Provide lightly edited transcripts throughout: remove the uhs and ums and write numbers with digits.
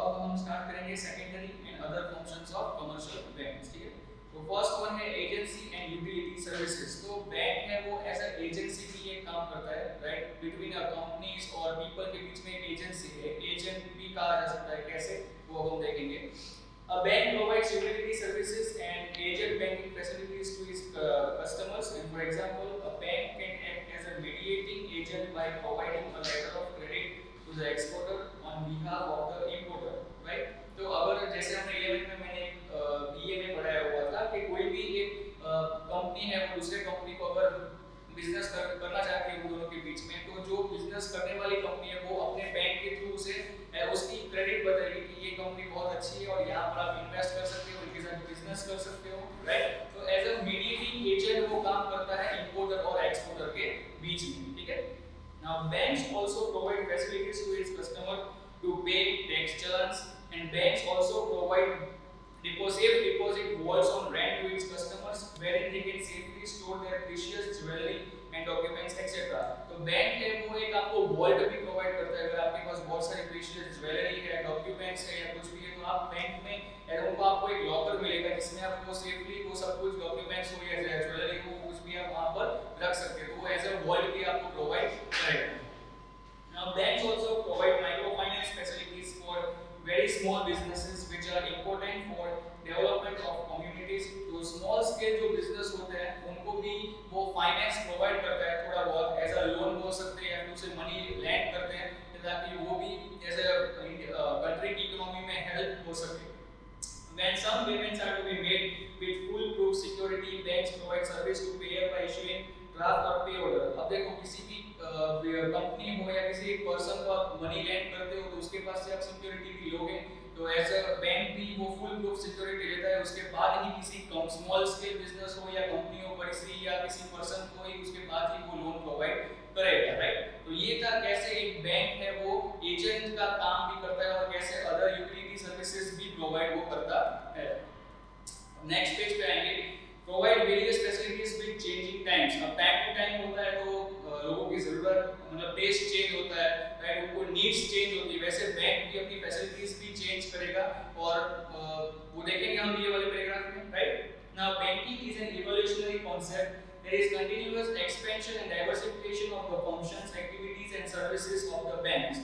अब हम स्टार्ट करेंगे secondary and other functions of commercial banks, ठीक है। तो फर्स्ट वन है एजेंसी एंड यूटिलिटी सर्विसेज। तो बैंक है वो एज अ एजेंसी की ये काम करता है, राइट, बिटवीन अ कंपनीज और पीपल के बीच में एक एजेंसी है, एजेंट भी कहा जा सकता है, कैसे वो हम देखेंगे। A bank provides utility services and agent banking facilities to its customers. And for example, a bank can act as a mediating agent by providing a letter of credit to the exporter on behalf of the importer, right? तो अगर जैसे हमने 11th में मैंने BA में पढ़ाया हुआ था कि कोई भी एक कंपनी है वो दूसरे कंपनी को अगर बिजनेस करना चाहती है उन दोनों के बीच में, तो जो बिजनेस करने वाली कंपनी है वो अपने बैंक के थ्रू से उसकी क्रेडिट बताएगी कि ये कंपनी बहुत अच्छी है और यहाँ पर आप इन्वेस्ट कर सकते हो, इनके साथ बिजनेस कर सकते हो, राइट। तो एज अ मीडिएटिंग एजेंट वो काम करता है इंपोर्टर और एक्सपोर्टर के बीच में, ठीक है। Now banks also provide facilities to its customer to pay tax charges, and banks also provide deposit vaults on rent to its customers wherein they can safely store their precious jewelry and documents etc. तो bank है वो एक आपको vault भी provide करता है। अगर आपके पास बहुत सारी प्रीशियस ज्वेलरी है, डॉक्यूमेंट्स है या कुछ भी है, तो आप बैंक में उनको आपको एक लॉकर मिलेगा जिसमें आप वो सेफली वो सब कुछ डॉक्यूमेंट्स हो या ज्वेलरी हो कुछ भी आप वहां पर रख सकते हो। तो वो एज अ वॉल्ट भी आपको प्रोवाइड करेगा। Now banks also provide microfinance facilities for very small businesses which are important for development of communities. तो small scale जो business होते हैं उनको भी वो finance provide करता है थोड़ा बहुत, ऐसा लोन बोल सकते हैं या फिर उसे money lend करते हैं ताकि वो भी ऐसे country की economy में help हो सके। When some payments are to be made with foolproof security, banks provide service to payer by issuing draft or pay order। अब देखो किसी भी कंपनी हो या किसी एक पर्सन को आप मनी लेंड करते हो तो उसके पास से आप सिक्योरिटी भी लोगे, तो एज अ बैंक भी वो फुल प्रूफ सिक्योरिटी लेता है, उसके बाद ही किसी स्मॉल स्केल बिजनेस हो या कंपनी हो बड़ी सी या किसी पर्सन को ही उसके बाद ही वो लोन प्रोवाइड करेगा, राइट। तो ये था कैसे एक बैंक है वो एजेंट का काम भी करता है और कैसे अदर यूटिलिटी सर्विसेज भी प्रोवाइड वो करता है। नेक्स्ट पेज पे आएंगे, provide various facilities with changing times. अब टाइम टू टाइम होता है तो लोगों की जरूरत मतलब टेस्ट चेंज होता है, राइट, उनको नीड्स चेंज होती है, वैसे बैंक भी अपनी फैसिलिटीज भी चेंज करेगा और वो देखेंगे हम ये वाले पैराग्राफ में, right. Now banking is an evolutionary concept, there is continuous expansion and diversification of the functions, activities and services of the banks.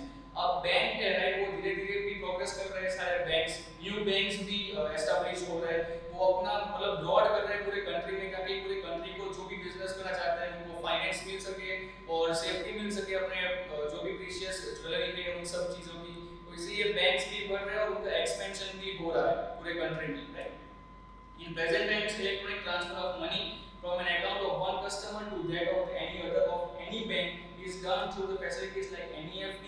अब बैंक है, राइट, वो धीरे-धीरे भी प्रोग्रेस कर रहे हैं, सारे बैंक्स, न्यू बैंक्स भी एस्टैब्लिश हो रहे हैं, वो अपना मतलब ब्रॉड कर रहे हैं पूरे कंट्री में ताकि पूरे कंट्री को जो भी बिजनेस करना चाहता है उनको फाइनेंस मिल सके और सेफ्टी मिल सके अपने जो भी प्रीशियस ज्वेलरी है उन सब चीजों की। तो इसलिए बैंक्स भी बढ़ रहे हैं और उनका एक्सपेंशन भी हो रहा है पूरे कंट्री में, right. In present times electronic transfer of money from an account of one customer to that of any other of any bank is done through the facilities like NEFT,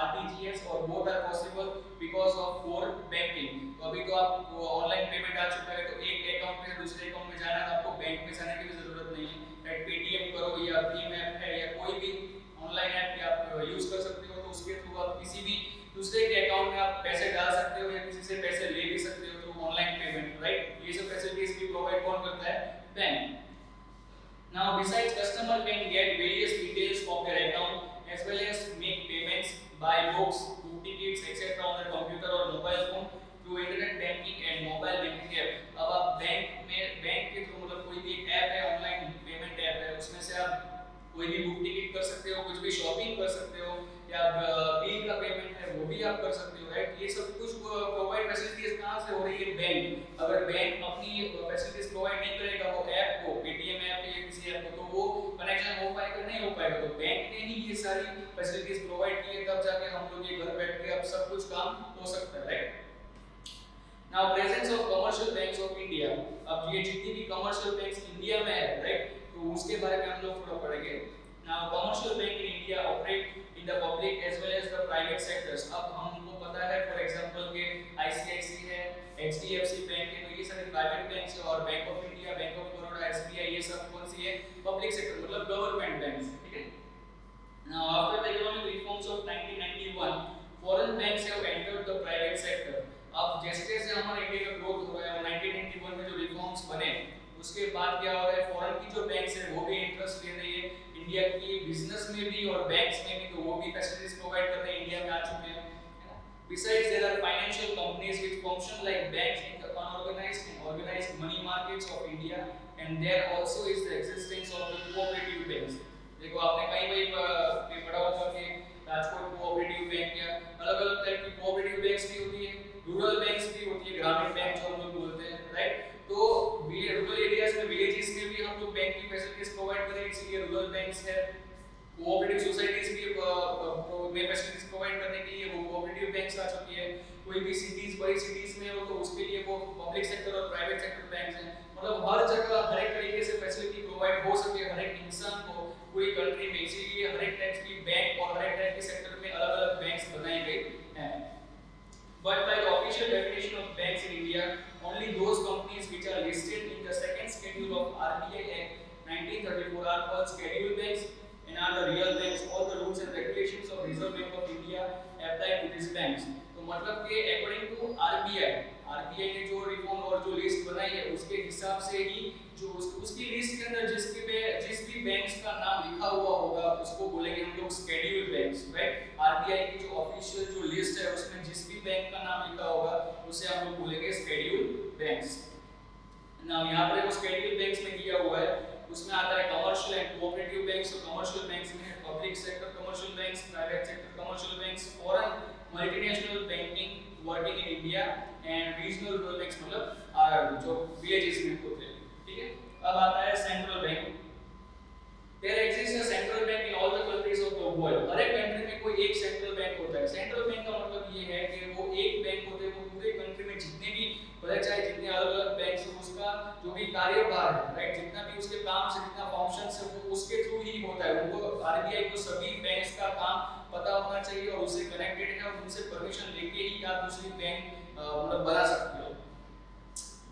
RTGS और both are possible because of core banking। तो अभी तो आप online payment आ चुका है, तो एक account से दूसरे अकाउंट में जाना तो आपको बैंक में जाने की भी जरूरत नहीं है, राइट। पेटीएम करो या भीम ऐप है या कोई भी ऑनलाइन ऐप भी आप यूज कर सकते हो, तो उसके थ्रू आप किसी भी दूसरे के अकाउंट में आप पैसे डाल सकते हो या किसी से पैसे ले भी सकते हो थ्रू ऑनलाइन पेमेंट, राइट। ये सब फैसिलिटीज भी प्रोवाइड कौन करता है? Bank. Now besides customer can get various details of their account as well as make payments, buy books, book tickets etc. on their computer or mobile phone through internet banking and mobile banking app। अब आप bank के through मतलब कोई भी एक app है, online payment app है, उसमें से आप कोई भी बुक टिकट कर सकते हो, कुछ भी शॉपिंग कर सकते हो या बिल का पेमेंट है वो भी आप कर सकते हो, राइट। ये सब कुछ प्रोवाइड फैसिलिटीज कहां से हो रही है? बैंक। अगर बैंक अपनी फैसिलिटीज प्रोवाइड नहीं करेगा वो ऐप को, पेटीएम ऐप या किसी ऐप को, तो वो कनेक्शन हो पाएगा? नहीं हो पाएगा। तो बैंक ने ही ये सारी फैसिलिटीज प्रोवाइड की है, तब जाके हम लोग ये घर बैठ के अब सब कुछ काम हो सकता है, right. Now presence of commercial banks of India। अब ये जितनी भी कमर्शियल बैंक्स इंडिया में है, राइट, तो उसके बारे में हम लोग थोड़ा पढ़ेंगे। Now commercial bank in India operate in the public as well as the private sectors। अब हमको पता है फॉर एग्जांपल के ICICI है, HDFC बैंक है, तो ये सारे प्राइवेट बैंक्स है, और bank of India, bank of Baroda, SBI, ये सब कौन सी है? पब्लिक सेक्टर मतलब गवर्नमेंट बैंक्स, ठीक है। Now after the economic reforms of 1991 foreign banks have entered the private sector। अब जैसे जैसे हमारे इंडिया का ग्रोथ हो रहा है, 1991 में जो रिफॉर्म्स बने उसके बाद क्या हो रहा है, फॉरेन की जो बैंक्स है वो भी इंटरेस्ट ले रही है इंडिया की बिजनेस में भी और बैंक्स में भी, तो वो भी फैसिलिटीज प्रोवाइड करते हैं, इंडिया में आ चुके हैं। Besides there are financial companies which function like banks in the unorganized and organized money markets of India, and there also is the existence of the cooperative banks. देखो आपने कहीं कहीं पढ़ा होगा कि राजकोट कोऑपरेटिव बैंक या अलग-अलग टाइप की कोऑपरेटिव बैंक्स भी होती है, रूरल बैंक्स भी होती है, ग्रामीण बैंक जो हम लोग बोलते हैं, राइट? तो रूरल एरियाज में, विलेजेस में भी हम लोग बैंक की फैसिलिटीज प्रोवाइड करें, इसलिए रूरल बैंक्स है। कोऑपरेटिव सोसाइटीज भी में फैसिलिटीज प्रोवाइड करने के लिए वो कोऑपरेटिव बैंक्स आ चुकी है। कोई भी सिटीज, बड़ी सिटीज में हो तो उसके लिए वो पब्लिक सेक्टर और प्राइवेट सेक्टर बैंक्स हैं। मतलब हर जगह हर एक तरीके से फैसिलिटी प्रोवाइड हो सके हर एक इंसान को पूरी कंट्री में, इसीलिए हर एक टाइप की बैंक और हर एक टाइप के सेक्टर में अलग-अलग बैंक्स बनाई गई हैं। But by the official definition of banks in India, only those companies which are listed in the second schedule of RBI Act 1934 are called scheduled banks and are the real banks. All the rules and regulations of Reserve Bank of India apply to these banks. तो मतलब कि according to RBI ने जो reform और जो list बनाई है उसके हिसाब से ही जो उसकी लिस्ट के अंदर जिस भी बैंक्स का नाम लिखा हुआ होगा उसको बोलेंगे हम लोग शेड्यूल्ड बैंक्स, राइट? आरबीआई की जो ऑफिशियल जो लिस्ट है उसमें जिस भी बैंक का नाम लिखा होगा उसे हम लोग बोलेंगे शेड्यूल्ड बैंक्स। नाउ यहां पर देखो शेड्यूल्ड बैंक्स में दिया हुआ है, उसमें आता है कमर्शियल एंड कोऑपरेटिव बैंक्स। तो कमर्शियल बैंक्स में है public sector commercial banks, private sector commercial banks, foreign multinational banking working in India and regional rural banks, मतलब जो विलेजेस में होते हैं, ठीक है? अब आता है central bank. There exists a central bank in all the countries of the world. हर एक कंट्री में कोई एक सेंट्रल बैंक होता है। सेंट्रल बैंक का मतलब ये है कि वो एक बैंक होते हैं, वो पूरे कंट्री में जितने भी भले चाहे जितने अलग-अलग बैंक से उसका जो भी कार्यभार है, राइट? जितना भी उसके काम से जितना फंक्शंस है वो उसके थ्रू ही होता है। उनको आरबीआई को सभी बैंक्स का काम पता होना चाहिए और उससे कनेक्टेड है और उनसे परमिशन लेके ही आप दूसरी बैंक मतलब बना सकते हो।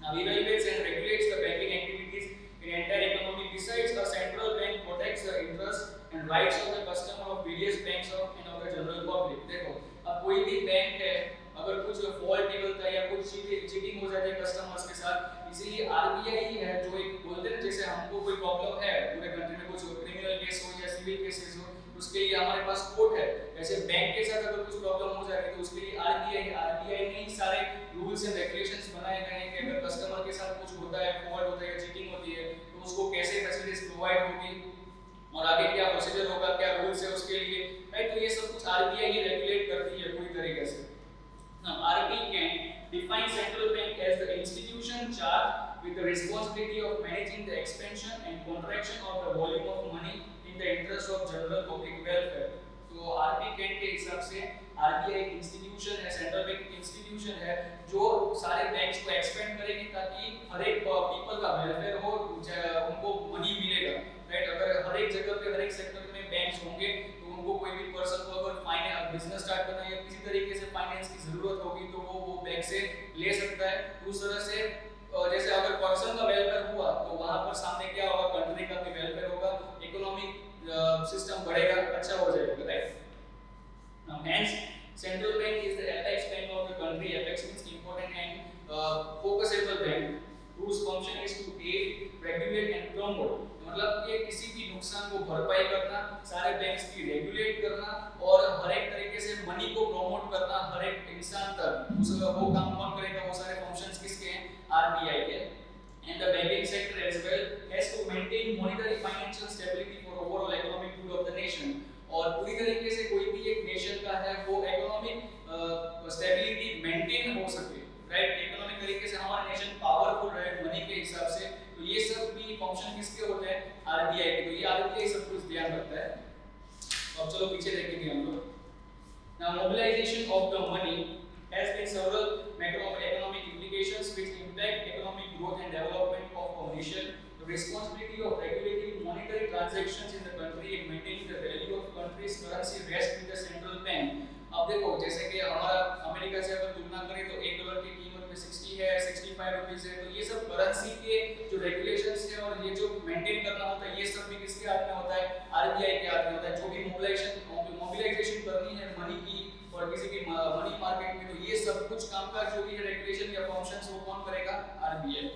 Now evaluates and regulates the banking activities in entire economy. Besides, a central bank protects the interests and rights of the customer of various banks of and of the general public. देखो अब कोई भी bank है अगर कुछ fault निकलता है या कुछ चीटिंग हो जाती है कस्टमर्स के साथ, इसीलिए आरबीआई ही है जो एक बोलते हैं जैसे हमको कोई प्रॉब्लम है पूरे कंट्री में कुछ क्रिमिनल केस हो या सिविल केसेस हो उसके लिए हमारे पास कोर्ट है, ऐसे बैंक के साथ अगर कुछ प्रॉब्लम हो जाती है तो उसके लिए आरबीआई ने ही सारे रूल्स एंड रेगुलेशंस बनाए गए हैं कि अगर कस्टमर के साथ कुछ होता है, फॉल्ट होता है या चीटिंग होती है तो उसको कैसे फैसिलिटीज प्रोवाइड होगी और आगे क्या प्रोसीजर होगा, क्या रूल्स है उसके लिए, राइट? तो ये सब कुछ आरबीआई ही रेगुलेट करती है पूरी तरीके से। Now RBI can define central bank as the institution charged with the responsibility of managing the expansion and contraction of the volume of money in the interest of general public welfare. तो RBI के हिसाब से RBI institution है, central bank institution है जो सारे banks को expand करेगी ताकि हर एक पीपल का वेलफेयर हो, उनको मनी मिलेगा, राइट? अगर हर एक जगह पे हर एक सेक्टर में बैंक्स होंगे तो उनको कोई भी पर्सन को अगर फाइनेंस बिजनेस स्टार्ट करना है या किसी तरीके से फाइनेंस की जरूरत होगी तो वो बैंक से ले सकता है। उस तरह से जैसे अगर पर्सन का वेलफेयर हुआ तो वहां पर सामने क्या होगा, कंट्री का भी वेलफेयर होगा, इकोनॉमिक सिस्टम बढ़ेगा, अच्छा हो जाएगा, right? Now hence central bank is the apex bank of the country. Apex means important and focusable bank whose function is to aid, regulate and promote. मतलब कि किसी भी नुकसान को भरपाई करना, सारे बैंक्स की रेगुलेट करना और हर एक तरीके से मनी को प्रमोट करना हर एक इंसान तक, उसका वो काम कौन करेगा, वो सारे फंक्शंस किसके हैं, आरबीआई के। And the banking sector as well has to maintain monetary financial stability for overall economic good of the nation. और पूरी तरीके से कोई भी एक नेशन का है वो इकोनॉमिक स्टेबिलिटी मेंटेन हो सके, राइट? इकोनॉमिक तरीके से हमारा नेशन पावरफुल रहे मनी के हिसाब से, तो ये सब भी फंक्शन किसके होते हैं, आरबीआई के। तो ये आरबीआई सब कुछ ध्यान रखता है। तो अब चलो पीछे देखेंगे हम लोग। Now mobilization of the money has been several macroeconomic implications which impact economic growth and development of our nation. The responsibility of regulating monetary transactions in the country and maintaining the value of country's currency rests with the central bank. अब देखो जैसे कि हमारा America से अगर तुलना करें तो $1 की कीमत में 60 है, 65 रुपीस है, तो ये सब करेंसी के जो रेगुलेशंस है और ये जो मेंटेन करना होता है ये सब भी किसके हाथ में होता है, आरबीआई के हाथ में होता है। जो भी मोबिलाइजेशन करनी है मनी की और किसी भी मनी मार्केट में, तो ये सब कुछ कामकाज जो भी है रेगुलेशन या फंक्शंस वो कौन करेगा, RBI.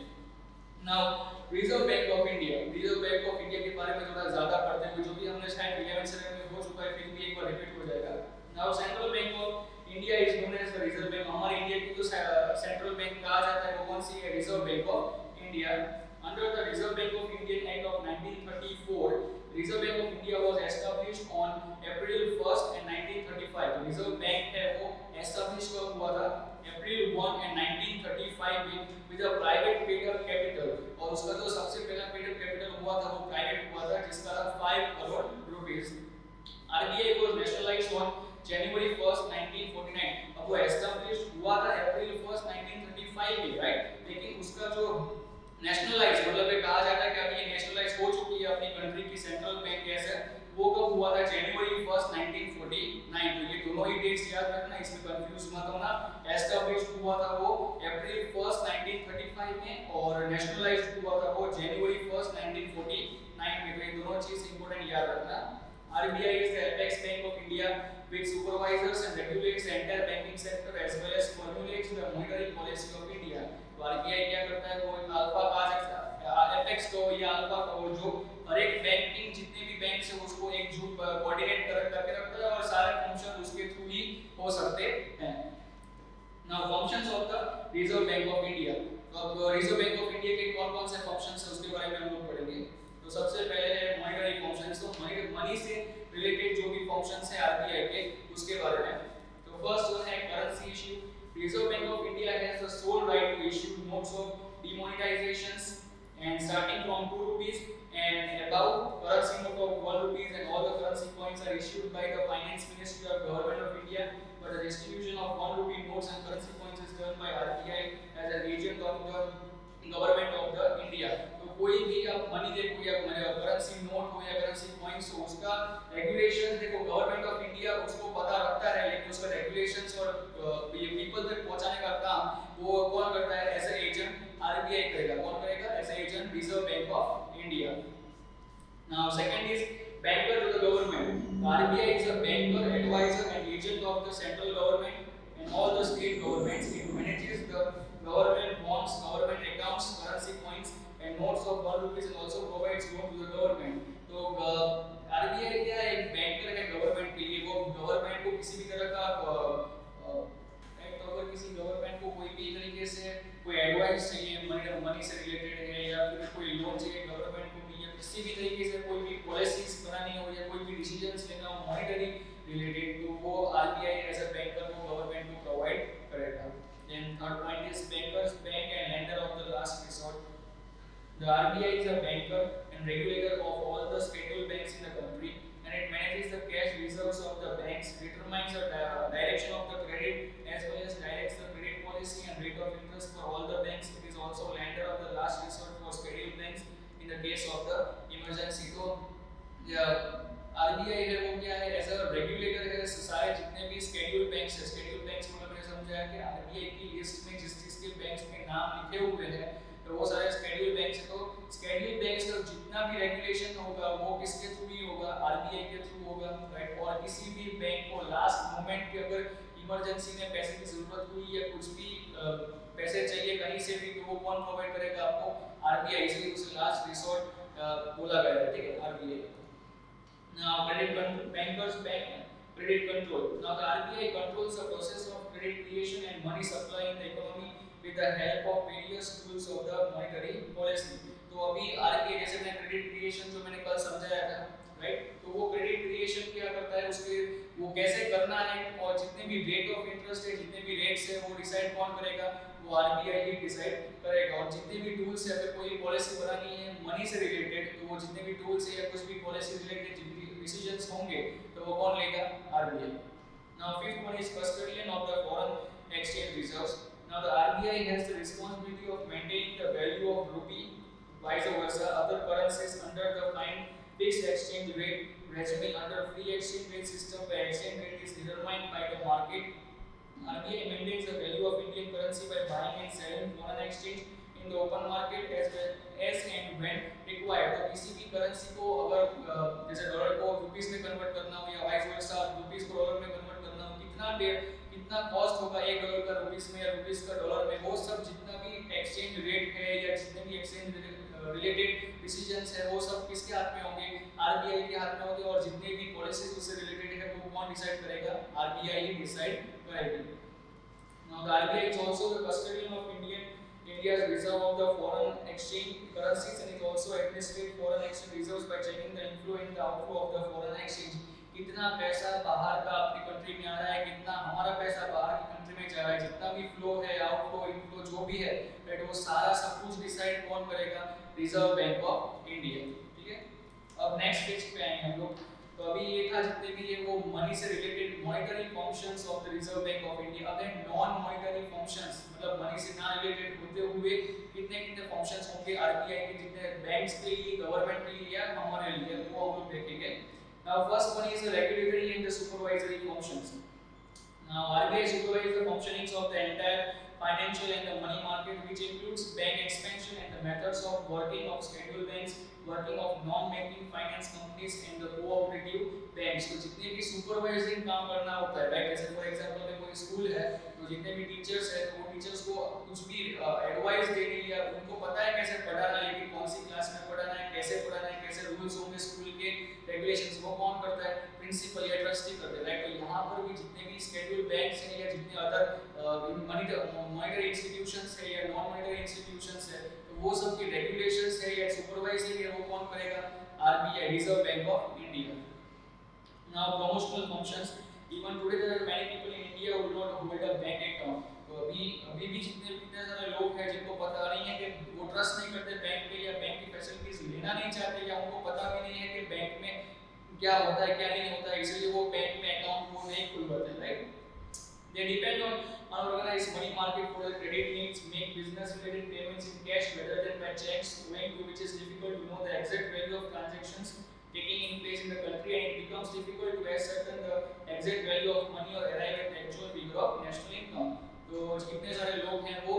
Now reserve bank of India, reserve bank of India के बारे में थोड़ा ज्यादा पढ़ते हुए जो भी हमने शायद 11 सेशन में हो चुका है फिर भी एक बार रिपीट हो जाएगा। Now central bank of India is known as the reserve bank. हमारे इंडिया की तो कौन सी है? Reserve bank of India. Under the reserve bank of Indian act of 1934, reserve bank of India was established on April 1 and 1935। तो reserve bank है वो establish कब हुआ था? अप्रैल 1 एंड 1935 में with a private paid up capital, और उसका जो सबसे पहला पेड अप कैपिटल हुआ था वो प्राइवेट हुआ था जिसका था 5 crore rupees. RBI was nationalised on January 1 1949। अब वो एस्टैब्लिश हुआ था अप्रैल 1 1935 में, राइट, लेकिन उसका जो नेशनलाइज मतलब ये कहा जाता है कि अभी ये नेशनलाइज हो चुकी है अपनी कंट्री की सेंट्रल बैंक कैसे, वो कब हुआ था? जनवरी 1 1949। तो ये दोनों ही डेट्स याद रखना, इसमें कंफ्यूज मत होना। एस्टैब्लिश हुआ था वो अप्रैल 1 1935 में और नेशनलाइज्ड हुआ था वो जनवरी 1 1949 में। तो ये दोनों चीज इंपॉर्टेंट याद रखना। RBI is the apex bank of India which supervises and regulates the entire banking sector as well as formulates the monetary policy of India। तो RBI क्या करता है? वो अल्फा कहा सकता है, एपेक्स को या अल्फा को, जो हर एक बैंकिंग जितने भी बैंक्स है उसको एकजुट कोऑर्डिनेट करके रखता है और सारे फंक्शन उसके थ्रू ही हो सकते हैं। Now functions of the reserve bank of India. तो अब रिजर्व बैंक ऑफ इंडिया के कौन-कौन से फंक्शंस है उसके बारे में हम लोग पढ़ेंगे। तो सबसे पहले है मॉनेटरी फंक्शंस। तो मनी से रिलेटेड जो भी फंक्शंस है आरबीआई के उसके बारे में। तो फर्स्ट वन है currency issue. Reserve bank of India has the sole right to issue notes of demonetizations and starting from 2 rupees and above, currency note of 1 rupees and all the currency coins are issued by the finance ministry of government of India, but the distribution of 1 rupee notes and currency coins is done by RBI as an agent of the government of the India. तो कोई भी आप money देखो या currency note हो या currency coins हो, उसका रेगुलेशन देखो गवर्नमेंट ऑफ इंडिया उसको पता रखता है, लेकिन उसका रेगुलेशंस और ये पीपल तक पहुंचाने का काम वो कौन करता है? एज ए एजेंट आरबीआई करेगा। कौन करेगा? As a agent reserve bank of India. Now second is banker to the government. RBI is a banker, adviser and agent of the central government and all the state governments. It manages the government bonds, government accounts, currency coins and notes of 1 rupees and also provides loan to the government। तो RBI क्या है? एक banker है government के लिए। वो government को किसी भी तरह का अगर किसी गवर्नमेंट को कोई भी तरीके से कोई एडवाइस चाहिए, मनी से रिलेटेड है या फिर कोई लोन चाहिए गवर्नमेंट को भी, या किसी भी तरीके से कोई भी पॉलिसीज बनानी हो या कोई भी डिसीजंस लेना हो मॉनेटरी रिलेटेड, तो वो आरबीआई एज अ बैंकर को गवर्नमेंट को प्रोवाइड करेगा। Then third point is bankers, bank and lender of the last resort. The RBI is a banker and regulator of all the scheduled banks in the country, and it manages the cash reserves of the banks, determines the direction of the credit as well as directs the credit policy and rate of interest for all the banks. It is also lender of the last resort for scheduled banks in the case of the emergency। तो RBI है वो क्या है? As a regulator है सारे जितने भी scheduled banks है। स्केड्यूल्ड बैंक्स मतलब मैंने समझाया कि आरबीआई की लिस्ट में जिस जिसके बैंक्स के नाम लिखे हुए हैं तो वो सारे स्केड्यूल्ड बैंक्स है। तो स्केड्यूल्ड बैंक्स का जितना भी रेगुलेशन होगा वो किसके थ्रू ही होगा? आरबीआई के थ्रू होगा, राइट। और किसी भी बैंक को लास्ट मोमेंट पे अगर इमरजेंसी में पैसे की जरूरत हुई या कुछ भी पैसे चाहिए कहीं से भी, तो वो कौन प्रोवाइड करेगा आपको? आरबीआई। इसलिए उसे लास्ट रिसोर्ट बोला गया है, ठीक है, RBI. Now bankers bank credit control. Now the RBI controls the process of credit creation and money supply in the economy with the help of various tools of the monetary policy। तो अभी RBI जैसे मैंने credit creation जो मैंने कल समझाया था, right, तो वो क्रेडिट क्रिएशन क्या करता है, उसके वो कैसे करना है और जितने भी रेट ऑफ इंटरेस्ट है, जितने भी रेट्स है, वो डिसाइड कौन करेगा? वो आरबीआई ही डिसाइड करेगा। और जितने भी टूल्स है, अगर कोई पॉलिसी बनानी है मनी से रिलेटेड, तो वो जितने भी टूल्स है या कुछ भी पॉलिसी रिलेटेड डिसीजंस होंगे तो वो कौन लेगा? RBI. Now fifth one is custodian of the foreign exchange reserves. Now the RBI has the responsibility of maintaining the value of रूपी, vice versa other currencies under the fine fixed exchange rate regime under free exchange rate system where exchange rate is determined by the market। RBI maintains the value of Indian currency by buying and selling foreign exchange in the open market as and when required। तो किसी भी currency को अगर जैसे dollar को rupees में convert करना हो या वाइस वर्सा रुपीस को डॉलर में कन्वर्ट करना हो, कितना कॉस्ट होगा $1 का रुपीस में या रुपीस का डॉलर में, वो सब जितना भी एक्सचेंज रेट है या जितने भी एक्सचेंज रिलेटेड डिसीजंस है वो सब किसके हाथ में होंगे? आरबीआई के हाथ में होंगे। और जितने भी पॉलिसीज उससे रिलेटेड है वो कौन डिसाइड करेगा? आरबीआई ही डिसाइड करेगी। Now the RBI is also the custodian of Indian India's reserve of the foreign exchange currencies and it also administrates foreign exchange reserves by checking the inflow and the outflow of the foreign exchange. कितना पैसा बाहर का अपनी country में आ रहा है, कितना हमारा पैसा बाहर की कंट्री में जा रहा है, जितना भी फ्लो है, आउटफ्लो, इनफ्लो जो भी है, राइट, वो सारा सब कुछ डिसाइड कौन करेगा? Reserve bank of India. ठीक है, अब नेक्स्ट पेज पे आएंगे हम लोग। तो अभी ये था जितने भी ये वो मनी से related monetary functions of the reserve bank of India. अब है नॉन मॉनेटरी फंक्शंस, मतलब मनी से ना रिलेटेड होते हुए कितने कितने फंक्शंस होंगे आरबीआई के, जितने बैंक्स के लिए, गवर्नमेंट के लिए या हमारे लिए, वो हम लोग देखेंगे। Now first one is the regulatory and the supervisory functions. Now RBI supervises the functionings of the entire financial and the money market, which includes bank expansion and the methods of working of scheduled banks, working of non-banking finance companies and the cooperative banks। तो जितने भी supervising काम करना होता है, right, जैसे for example में कोई स्कूल है तो जितने भी टीचर्स है तो वो टीचर्स को कुछ भी एडवाइस देनी है, उनको पता है कैसे पढ़ाना है, कि कौन सी क्लास में पढ़ाना है, कैसे पढ़ाना है, कैसे रूल्स होंगे स्कूल के, रेगुलेशंस, वो कौन करता है? प्रिंसिपल या ट्रस्टी करते हैं, राइट। तो यहाँ पर भी जितने भी शेड्यूल्ड बैंक्स हैं या जितने अदर मॉनेटरी इंस्टीट्यूशंस है या नॉन मॉनेटरी इंस्टीट्यूशंस है, तो वो सब की रेगुलेशंस है या सुपरवाइजिंग है, वो कौन करेगा? RBI, reserve bank of India. Now promotional functions, even today there are many people in India who do not hold a bank account। तो अभी भी जितने सारे लोग हैं जिनको पता नहीं है कि वो ट्रस्ट नहीं करते बैंक पे या बैंक की फैसिलिटीज लेना नहीं चाहते या उनको पता भी नहीं है कि बैंक में क्या होता है क्या नहीं होता है, इसलिए वो बैंक में अकाउंट वो नहीं खुलवाते हैं, right. They depend on unorganized money market for their credit needs, make business related payments in cash rather than by checks, owing to which is difficult to know the exact value of transactions taking in place in the country, and it becomes difficult to ascertain the exact value of money or arrive at the actual figure of national income। तो कितने सारे लोग हैं वो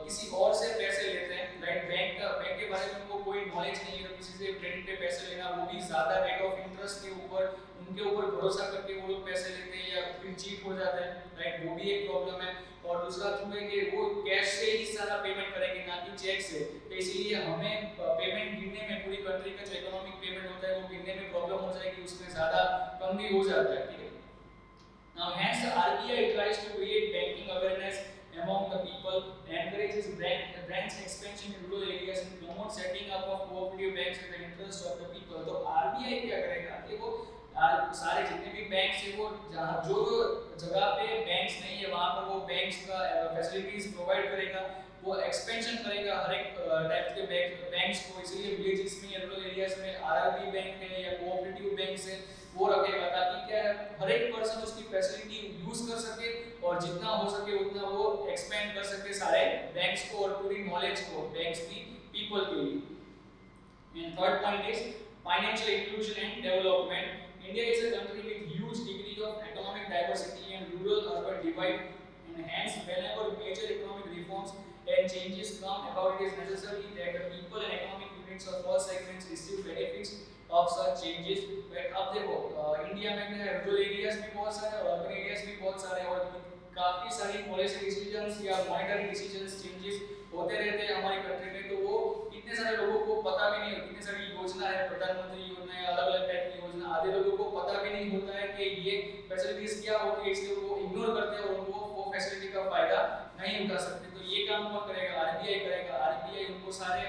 किसी और से पैसे लेते हैं, राइट, बैंक के बारे में उनको कोई नॉलेज नहीं है, तो किसी से क्रेडिट पे पैसे लेना, वो भी ज्यादा रेट ऑफ इंटरेस्ट के ऊपर, उनके ऊपर भरोसा करके वो लोग पैसे लेते हैं या फिर चीट हो जाते हैं, राइट, वो भी एक प्रॉब्लम है। और दूसरा थ्रू है कि वो कैश से ही सारा पेमेंट करेंगे, ना कि चेक से, तो इसलिए हमें पेमेंट गिनने में, पूरी कंट्री का जो इकोनॉमिक पेमेंट होता है वो गिनने में प्रॉब्लम हो जाएगी, उसमें ज्यादा कम भी हो जाता है। ठीक है, now hence the RBI tries to create banking awareness among the people, encourages branch expansion in rural areas and promote setting up of cooperative banks in the interest of the people। तो RBI क्या करेगा? देखो सारे जितने भी banks है वो जो जगह पे बैंक्स नहीं है वहाँ पर वो बैंक्स का फैसिलिटीज प्रोवाइड करेगा, वो एक्सपेंशन करेगा हर एक टाइप के बैंक्स को, इसलिए विलेजेस में, रूरल एरियाज में आरआरबी बैंक है या कोऑपरेटिव बैंक है वो रखेगा, ताकि क्या है हर एक पर्सन उसकी फैसिलिटी यूज कर सके और जितना हो सके उतना वो एक्सपेंड कर सके सारे बैंक्स को और पूरी नॉलेज को बैंक्स की पीपल के लिए। And third point is financial inclusion and development. India is a country with huge degree of economic diversity and rural-urban divide, and hence whenever major economic reforms and changes come about, it is necessary that the people and economic units of all segments receive benefits of such changes। But अब देखो India में क्या है, rural areas भी बहुत सारे और urban areas भी बहुत सारे, और काफी सारी पॉलिसी डिसीजंस या मॉनेटरी डिसीजंस चेंजेस होते रहते हैं हमारी कंट्री में, तो वो कितने सारे लोगों को पता भी नहीं, कितने सारी योजना है, प्रधानमंत्री योजना है, अलग अलग टाइप की योजना, आधे लोगों को पता भी नहीं होता है कि ये फैसिलिटीज क्या होती है, इसलिए वो इग्नोर करते हैं और उनको वो फैसिलिटी का फायदा नहीं उठा सकते। तो ये काम कौन करेगा? आरबीआई करेगा। आरबीआई उनको सारे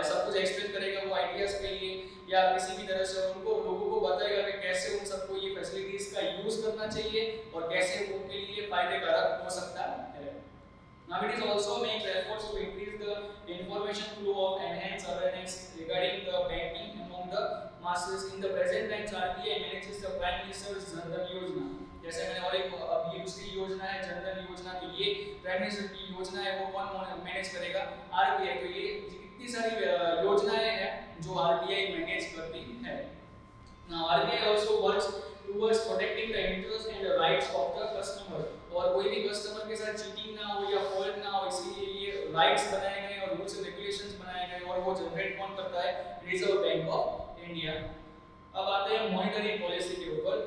सब कुछ एक्सप्लेन करेगा वो आइडियाज के लिए या किसी भी तरह से उनको लोगों को बताएगा कि कैसे उन सबको ये फैसिलिटीज का यूज करना चाहिए और कैसे उनके लिए फायदे कारक हो सकता है। Now it is also makes efforts to increase the information flow of enhance awareness regarding the banking among the masses। In the present times RBI manages the Prime Minister's Jan Dhan योजना, जैसे मैंने और एक अभी दूसरी योजना है जन धन योजना, तो ये प्राइम मिनिस्टर की योजना है, वो कौन मैनेज करेगा? आरबीआई। तो ये इतनी सारी योजनाएं हैं जो आरबीआई मैनेज करती है। Now RBI also works towards protecting the interests and the rights of the customer। और कोई भी कस्टमर के साथ चीटिंग ना हो या फॉल्ट ना हो, इसलिए ये राइट्स बनाए गए और रूल्स एंड रेगुलेशंस बनाए गए, और वो जनरेट कौन करता है? Reserve bank of India. अब आते हैं मॉनेटरी पॉलिसी के ऊपर।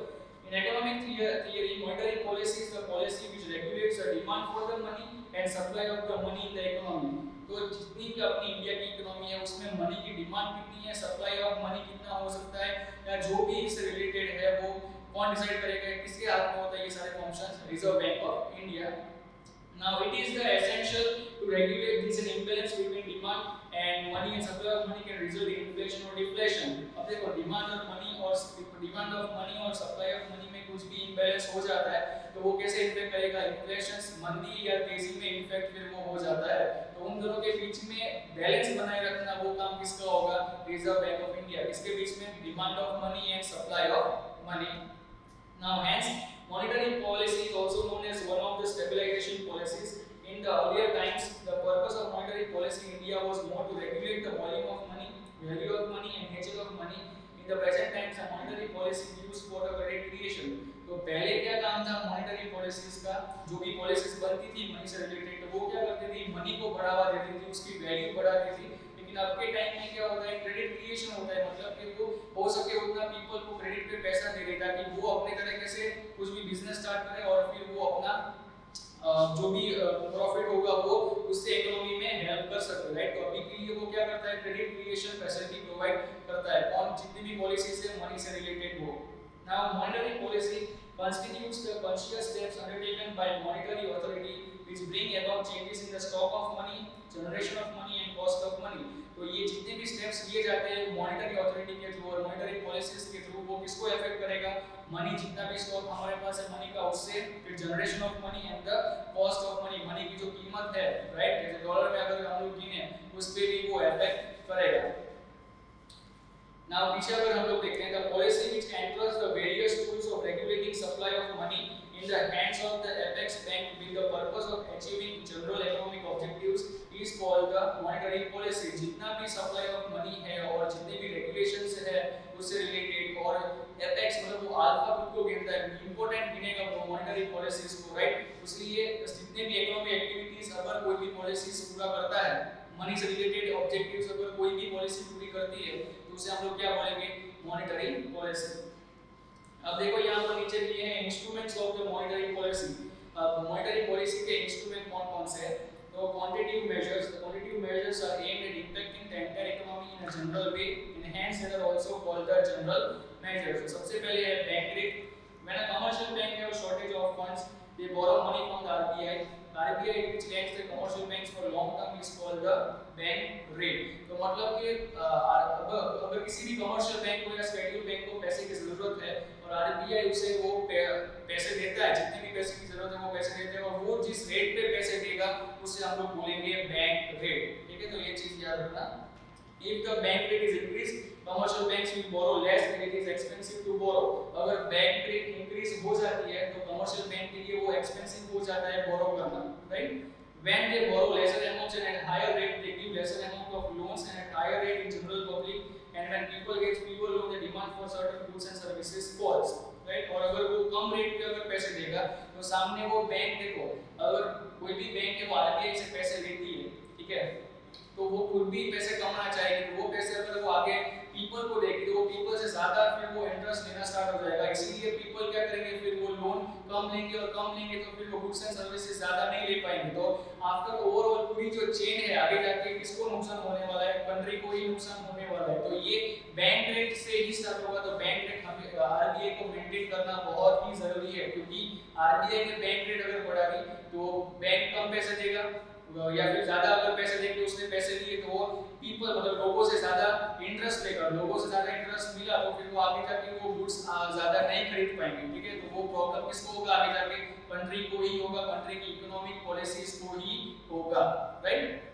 In economic theory monetary policy is the policy which regulates the demand for the money and supply of the money in the economy. तो जितनी भी अपनी इंडिया की इकोनॉमी है उसमें मनी की डिमांड कितनी है, सप्लाई ऑफ मनी कितना हो सकता है, या जो भी इससे रिलेटेड है वो कौन डिसाइड करेगा, किसके हाथ में होता है ये सारे functions? Reserve bank of India. Now it is the essential to regulate this imbalance between demand and money and supply of money can result in inflation or deflation. अब देखो डिमांड और मनी और सप्लाई ऑफ मनी में कुछ भी imbalance हो जाता है तो वो कैसे इफेक्ट करेगा, इन्फ्लेशन, मंदी या तेजी में इफेक्ट फिर वो हो जाता है। तो उन दोनों के बीच में बैलेंस बनाए रखना वो काम किसका होगा, रिजर्व बैंक ऑफ इंडिया। इसके बीच में demand of money and supply of money. Now hence monetary policy is also known as one of the stabilization policies. In the earlier times, the purpose of monetary policy in India was more to regulate the volume of money, value of money, and nature of money. In the present times, the monetary policy is used for the credit creation. तो पहले क्या काम था monetary policies का, जो भी policies बनती थी मनी से रिलेटेड, तो वो क्या करती थी, मनी को बढ़ावा देती थी, उसकी वैल्यू बढ़ाती थी। लेकिन अब के टाइम में क्या होता है, क्रेडिट क्रिएशन होता है, मतलब कि वो हो सके उतना पीपल को क्रेडिट पे पैसा दे देता कि वो अपने तरीके से कुछ भी बिजनेस स्टार्ट करे और फिर वो अपना जो भी प्रॉफिट होगा वो उससे इकोनॉमी में हेल्प कर सकते हैं, राइट। तो अभी के लिए वो क्या करता है, क्रेडिट क्रिएशन फैसिलिटी प्रोवाइड करता है, कौन, जितनी भी पॉलिसी से मनी से रिलेटेड हो। Now monetary policy constitutes the conscious steps undertaken by monetary authority which bring about changes in the stock of money, generation of money and cost of money। तो ये जितने भी स्टेप्स लिए जाते हैं मॉनेटरी अथॉरिटी के through और monetary policies के थ्रू, वो किसको अफेक्ट करेगा, मनी, जितना भी स्टॉक हमारे पास है मनी का उससे, फिर generation of money and the cost of money, money की जो कीमत है, राइट, जैसे डॉलर में अगर हम लोग गिने उस पे भी वो अफेक्ट करेगा। नाउ पीछे अगर हम लोग देखते हैं, the policy which enters the various tools of regulating supply of money in the hands of the apex bank with the purpose of achieving general economic objectives is called the monetary policy। जितना भी supply of money है और जितने भी regulations है उससे related, और apex मतलब वो अल्फा खुद को गिनता है, इंपॉर्टेंट गिनेगा वो मॉनेटरी पॉलिसीज को, राइट। इसलिए जितने भी इकोनॉमिक एक्टिविटीज अगर कोई भी पॉलिसीज पूरा करता है, मनी से रिलेटेड ऑब्जेक्टिव्स अगर कोई भी पॉलिसी पूरी करती है तो उसे हम लोग क्या बोलेंगे, मॉनेटरी पॉलिसी। अब देखो यहाँ पर नीचे दिए हैं instruments of the monetary policy. अब मॉनेटरी पॉलिसी के इंस्ट्रूमेंट कौन-कौन से हैं, तो quantitative measures are aimed at impacting the entire economy in a general way, in hands that are also called the general measures. सबसे पहले है bank rate. When a commercial bank have shortage of funds they borrow money from the RBI, RBI which lends the commercial banks for long term is called the bank rate। तो मतलब कि अगर किसी भी commercial bank को या schedule bank को पैसे की जरूरत है और RBI उसे वो पैसे देता है, जितनी भी पैसे की जरूरत है वो पैसे देते हैं, और वो जिस रेट पे पैसे देगा उसे हम लोग बोलेंगे बैंक रेट, ठीक है। तो ये चीज याद रखना। If the bank rate is increased, commercial banks will borrow less and it is expensive to borrow। अगर बैंक रेट इंक्रीज हो जाती है तो कमर्शियल बैंक के लिए वो एक्सपेंसिव हो जाता है बोरो करना, right. When they borrow lesser amounts and at higher rate, they give lesser amount of loans and at higher rate in general public, and when people get fewer loan, the demand for certain goods and services falls, right. और अगर वो कम rate पे अगर पैसे देगा तो सामने वो बैंक, देखो अगर कोई भी बैंक है वो RBI से पैसे लेती है, ठीक है, तो वो खुद भी पैसे कमाना चाहेगी, तो वो पैसे अगर वो आगे पीपल को देगी तो वो पीपल से ज्यादा फिर वो इंटरेस्ट लेना स्टार्ट हो जाएगा। इसीलिए पीपल क्या करेंगे, फिर वो लोन कम लेंगे और कम लेंगे तो फिर वो गुड्स एंड सर्विसेज ज्यादा नहीं ले पाएंगे। तो आफ्टर ओवरऑल पूरी जो चेन है आगे जाके किसको नुकसान होने वाला है, कंट्री को ही नुकसान होने वाला है। तो ये बैंक रेट से ही स्टार्ट होगा। तो बैंक रेट हमें RBI को मेंटेन करना बहुत ही जरूरी है, क्योंकि RBI ने बैंक रेट अगर बढ़ा दी तो बैंक कम पैसे देगा, या फिर ज्यादा अगर पैसे देके उसने पैसे दिए तो वो पीपल मतलब लोगों से ज्यादा इंटरेस्ट लेगा, लोगों से ज्यादा इंटरेस्ट मिला तो फिर वो आगे जाके वो गुड्स ज्यादा नहीं खरीद पाएंगे, ठीक है। तो वो प्रॉब्लम किसको होगा आगे जाके, कंट्री को ही होगा, कंट्री की इकोनॉमिक पॉलिसीज को ही होगा, राइट।